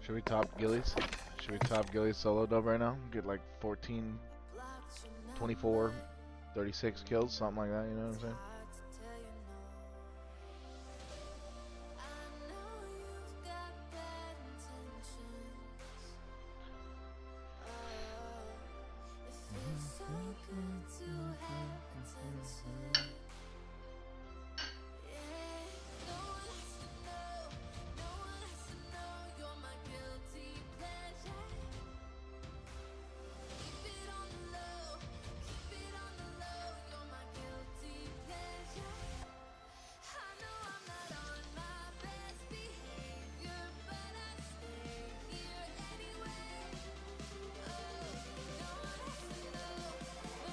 Should we top Gillies? Should we top Gillies solo dub right now? Get like 14, 24, 36 kills, something like that, you know what I'm saying?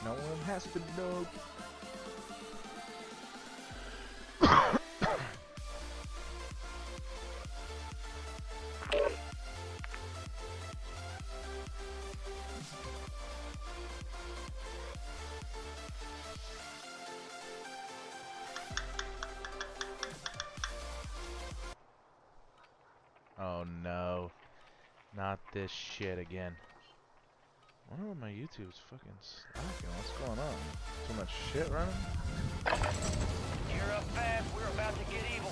No one has to know. Oh no, not this shit again. I wonder why my YouTube's fucking slacking. What's going on? Too much shit running? Gear up fast, we're about to get evil.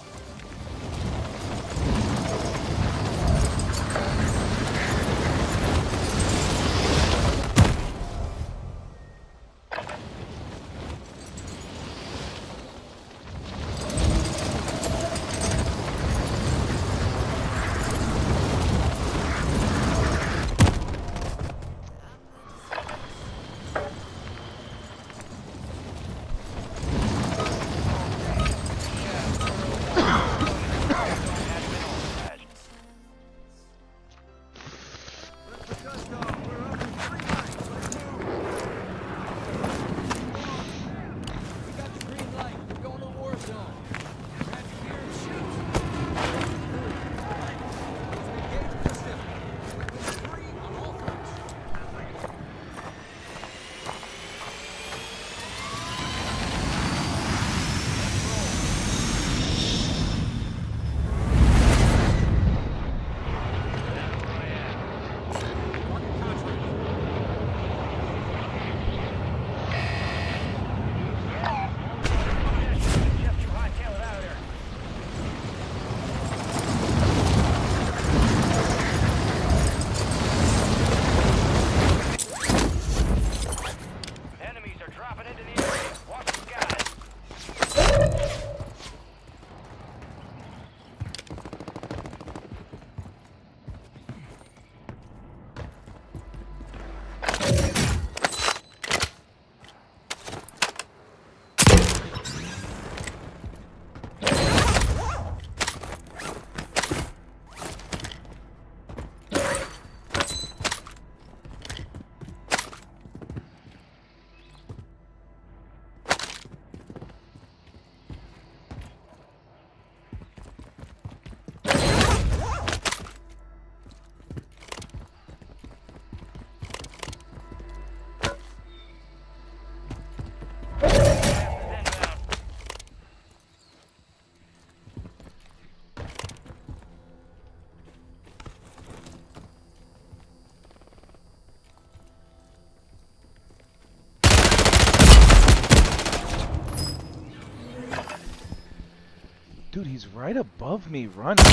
Dude, he's right above me running.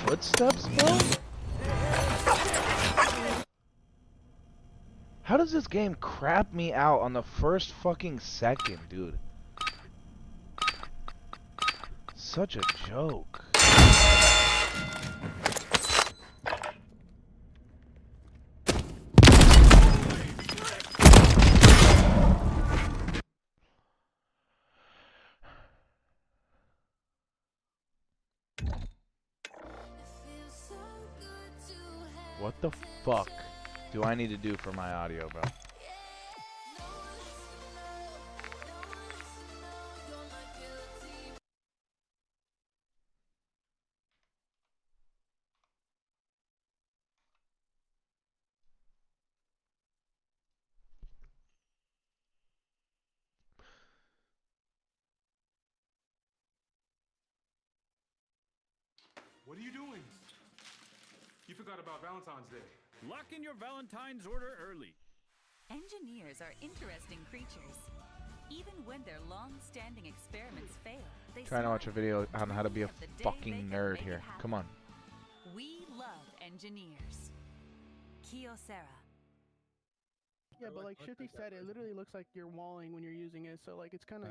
Footsteps, bro? How does this game crap me out on the first fucking second, dude? Such a joke. What the fuck do I need to do for my audio, bro? What are you doing? You forgot about Valentine's Day. Lock in your Valentine's order early. Engineers are interesting creatures. Even when their long-standing experiments fail, they Trying to watch a video on how to be a fucking nerd here. Come on. We love engineers. Kyocera. Yeah, but like Shifty said, it literally looks like you're walling when you're using it. So like it's kind of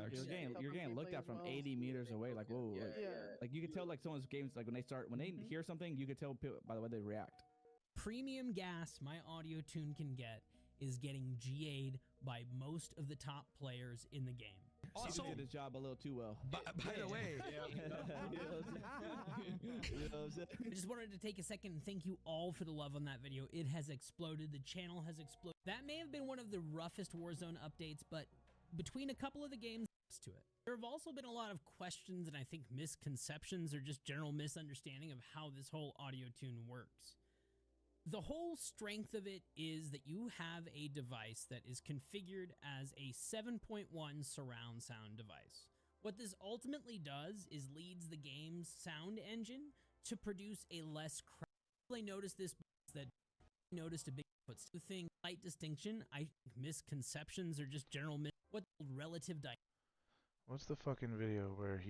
you're getting looked at from 80 meters away. Like whoa, like you can tell like someone's games like when they hear something, you can tell by the way they react. Premium gas my audio tune can get is getting GA'd by most of the top players in the game. Also, did his job a little too well. By the way, I just wanted to take a second and thank you all for the love on that video. It has exploded. The channel has exploded. That may have been one of the roughest Warzone updates, but between a couple of the games to it, there have also been a lot of questions and I think misconceptions or just general misunderstanding of how this whole audio tune works. The whole strength of it is that you have a device that is configured as a 7.1 surround sound device. What this ultimately does is leads the game's sound engine to produce a less crowd. I noticed this that I noticed a big thing, slight distinction. I think misconceptions or just general what relative What's the fucking video where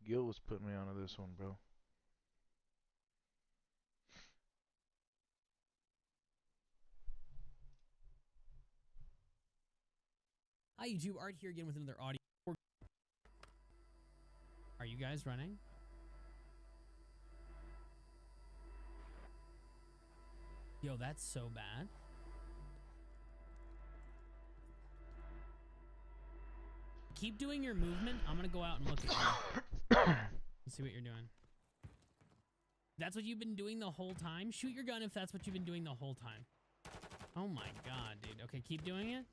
Gil was putting me onto this one, bro? Hi YouTube, Art here again with another audio. Are you guys running? Yo, that's so bad. Keep doing your movement. I'm gonna go out and look at you. Let's see what you're doing. That's what you've been doing the whole time? Shoot your gun if that's what you've been doing the whole time. Oh my god, dude. Okay, keep doing it.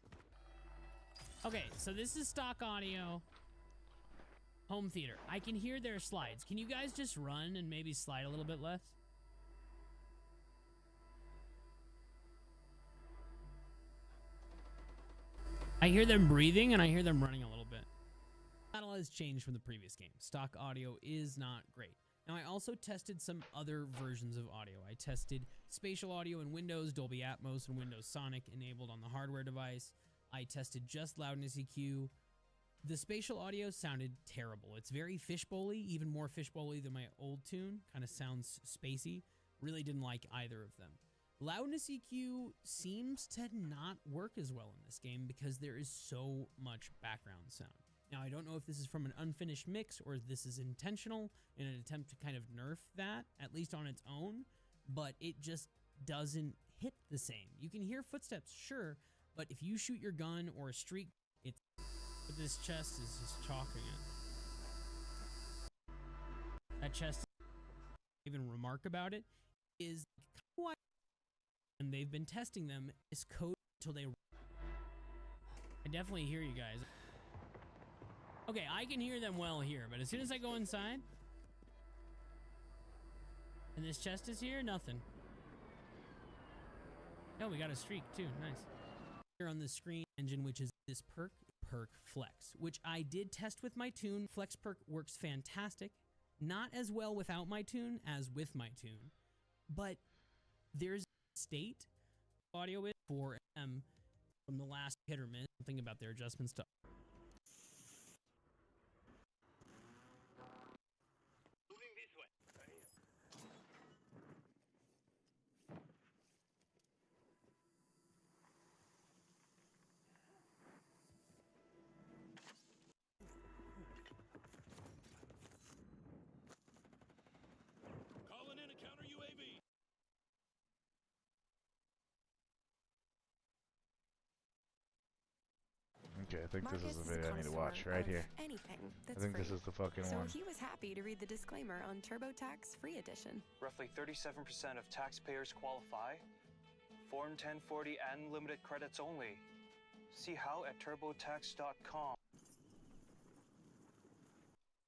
Okay, so this is stock audio. Home theater. I can hear their slides. Can you guys just run and maybe slide a little bit less? I hear them breathing and I hear them running a little bit. Battle has changed from the previous game. Stock audio is not great. Now, I also tested some other versions of audio. I tested spatial audio in Windows, Dolby Atmos, and Windows Sonic enabled on the hardware device. I tested just loudness EQ. The spatial audio sounded terrible. It's very fishbowl-y, even more fishbowl-y than my old tune. Kind of sounds spacey. Really didn't like either of them. Loudness EQ seems to not work as well in this game because there is so much background sound. Now, I don't know if this is from an unfinished mix or if this is intentional in an attempt to kind of nerf that, at least on its own, but it just doesn't hit the same. You can hear footsteps, sure, but if you shoot your gun or a streak, it's... But this chest is just chalking it. That chest, even remark about it, is kind of and they've been testing them is code until they... I definitely hear you guys. Okay, I can hear them well here, but as soon as I go inside, and this chest is here, nothing. Oh, we got a streak too, nice. Here on the screen engine, which is this perk flex, which I did test with my tune. Flex perk works fantastic. Not as well without my tune as with my tune, but there's state audio is for M from the last hit or miss, something about their adjustments to Moving this way. Calling in a counter UAV. Okay, I think Marcus this is is the a video I need to watch connoisseur right of here. Anything I that's think free. this is the fucking So one. he was happy to read the disclaimer on TurboTax Free Edition. Roughly 37% of taxpayers qualify. Form 1040 and limited credits only. See how at turbotax.com.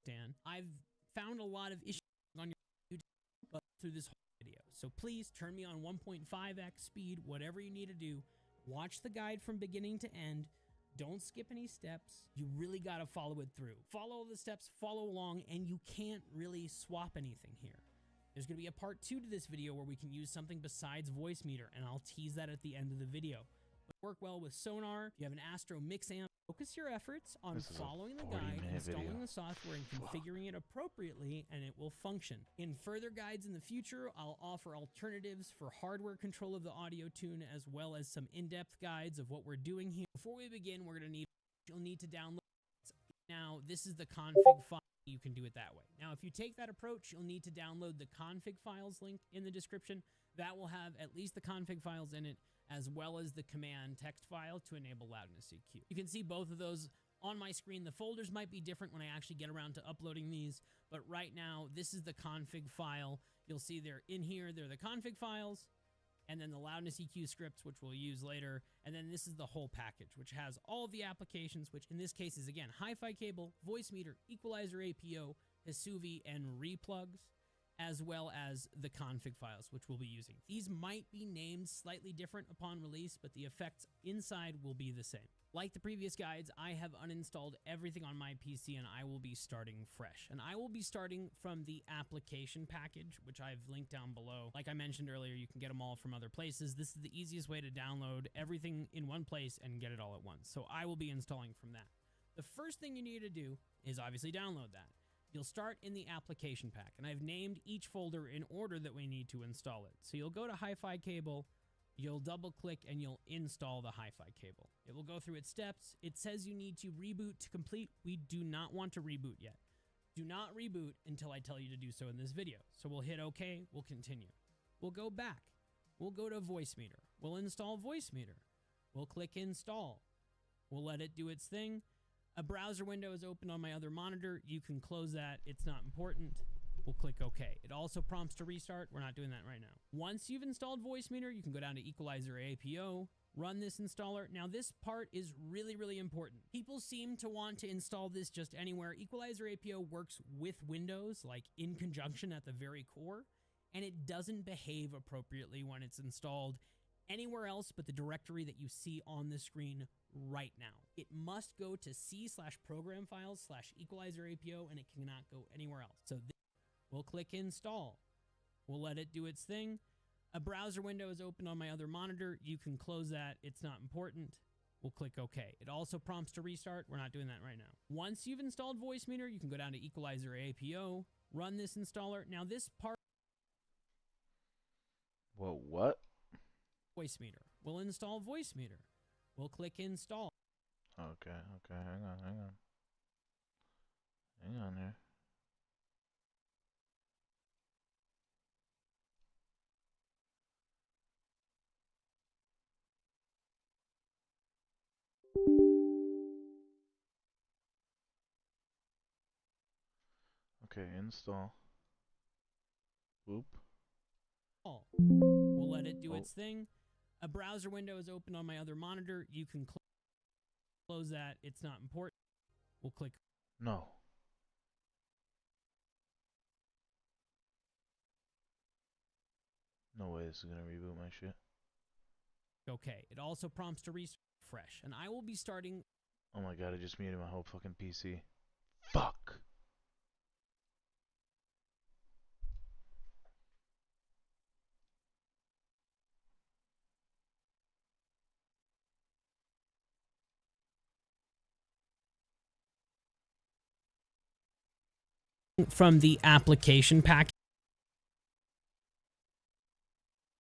Dan. I've found a lot of issues on your YouTube but through this whole video. So please turn me on 1.5x speed, whatever you need to do. Watch the guide from beginning to end. Don't skip any steps. You really got to follow it through. Follow the steps, follow along, and you can't really swap anything here. There's going to be a part 2 to this video where we can use something besides voice meter, and I'll tease that at the end of the video. But work well with sonar. If you have an Astro Mix amp, focus your efforts on following the guide, installing the software, and configuring it appropriately, and it will function. In further guides in the future, I'll offer alternatives for hardware control of the audio tune, as well as some in-depth guides of what we're doing here. Before we begin, you'll need to download. Now, this is the config file. You can do it that way. Now, if you take that approach, you'll need to download the config files link in the description. That will have at least the config files in it, as well as the command text file to enable loudness EQ. You can see both of those on my screen. The folders might be different when I actually get around to uploading these, but right now, this is the config file. You'll see they're in here. They're the config files, and then the loudness EQ scripts, which we'll use later, and then this is the whole package, which has all of the applications, which in this case is, again, hi-fi cable, voice meter, equalizer APO, Hisuvi, and replugs, as well as the config files, which we'll be using. These might be named slightly different upon release, but the effects inside will be the same. Like the previous guides, I have uninstalled everything on my PC, and I will be starting fresh. And I will be starting from the application package, which I've linked down below. Like I mentioned earlier, you can get them all from other places. This is the easiest way to download everything in one place and get it all at once. So I will be installing from that. The first thing you need to do is obviously download that. You'll start in the application pack, and I've named each folder in order that we need to install it. So you'll go to hi-fi cable, you'll double click, and you'll install the hi-fi cable. It will go through its steps. It says you need to reboot to complete. We do not want to reboot yet. Do not reboot until I tell you to do so in this video. So we'll hit OK, we'll continue. We'll go back. We'll go to voice meter. We'll install voice meter. We'll click install. We'll let it do its thing. A browser window is open on my other monitor. You can close that. It's not important. We'll click OK. It also prompts to restart. We're not doing that right now. Once you've installed voice meter, you can go down to equalizer APO, run this installer. Now, this part is really, really important. People seem to want to install this just anywhere. Equalizer APO works with Windows, like in conjunction at the very core, and it doesn't behave appropriately when it's installed anywhere else but the directory that you see on the screen right now. It must go to C/program files/equalizer APO, and it cannot go anywhere else. So we'll click install. We'll let it do its thing. A browser window is open on my other monitor. You can close that. It's not important. We'll click OK. It also prompts to restart. We're not doing that right now. Once you've installed voice meter, you can go down to equalizer APO, run this installer. Now, this part... Whoa, what? Voice meter. We'll install voice meter. We'll click install. Okay, hang on. Hang on here. Okay, install. Whoop. We'll let it do its thing. A browser window is open on my other monitor. You can close that. It's not important. We'll click. No. No way this is gonna reboot my shit. Okay. It also prompts to refresh, and I will be starting. Oh my god, I just muted my whole fucking PC. Fuck. From the application pack.